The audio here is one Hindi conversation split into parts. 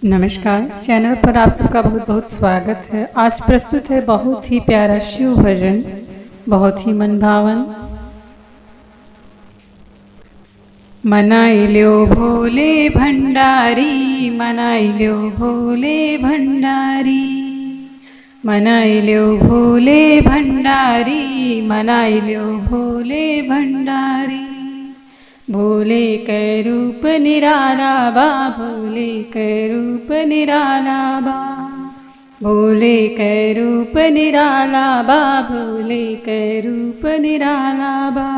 नमस्कार। चैनल पर आप सबका बहुत बहुत स्वागत है। आज प्रस्तुत है बहुत ही प्यारा शिव भजन, बहुत ही मनभावन। मनाई ल्यो भोले भंडारी, मनाई ल्यो भोले भंडारी, मनाई ल्यो भोले भंडारी, मनाई ल्यो भोले भंडारी। भोले कै रूप निराला बा, भोले कै रूप निराला बा, भोले कै रूप निराला बा, भोले कै रूप निराला बा।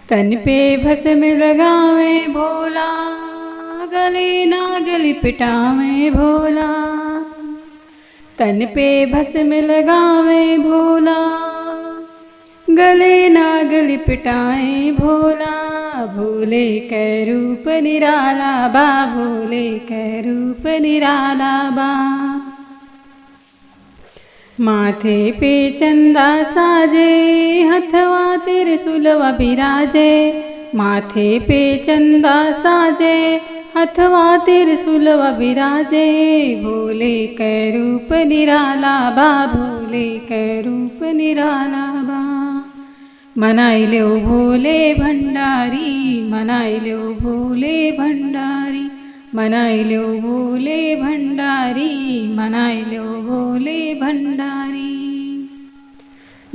तन पे भस्म लगावे भोला, गले नाग लिपटावे भोला। तन पे भस्म लगावे भोला, गले नाग लिपटाए भोला। भोले कै रूप निराला बा, भोले कै रूप निराला बा। माथे पे चंदा साजे, हथवा त्रिशूलवा बिराजे। माथे पे चंदा साजे, हथवा त्रिशूलवा बिराजे। भोले कै रूप निराला बा, भोले कै रूप निराला बा। मनाई ल्यो भोले भंडारी, मनाई ल्यो भोले भंडारी, मनाई ल्यो भोले भंडारी, मनाई ल्यो भोले भंडारी।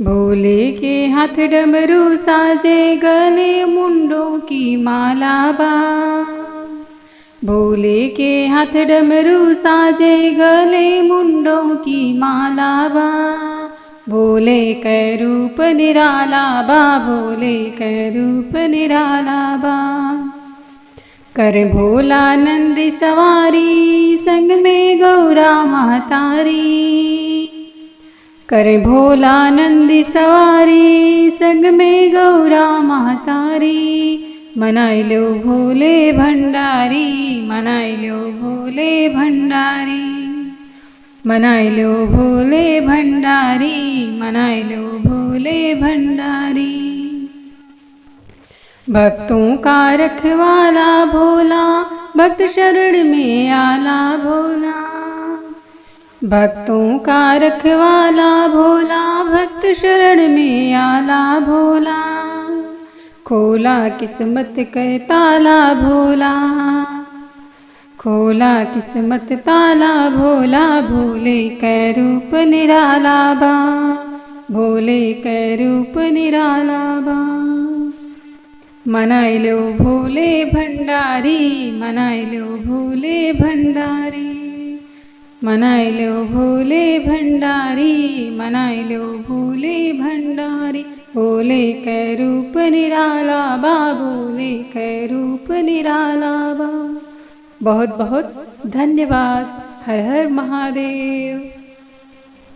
भोले के हाथ डमरू साजे, गले मुंडों की माला बा। भोले के हाथ डमरू साजे, गले मुंडों की माला बा। भोले कै रूप निराला बा, भोले कै रूप निराला बा। कर भोला नंदी सवारी, संग में गौरा महतारी। कर भोला नंदी सवारी, संग में गौरा महतारी। मनाई ल्यो भोले भंडारी, मनाई ल्यो भोले भंडारी, मनाई ल्यो भोले भंडारी, मनाई ल्यो भोले भंडारी। भक्तों का रखवाला भोला, भक्त शरण में आला भोला। भक्तों का रखवाला भोला, भक्त शरण में आला भोला। खोला किस्मत कै ताला भोला, खोला किस्मत ताला भोला। भोले कै रूप निराला बा, भोले कै रूप निराला बा। मनाई ल्यो भोले भंडारी, मनाई ल्यो भोले भंडारी, मनाई ल्यो भोले भंडारी, मनाई ल्यो भोले भंडारी। भोले कै रूप निराला बा, भोले कै रूप निराला बा। बहुत बहुत धन्यवाद। हर हर महादेव।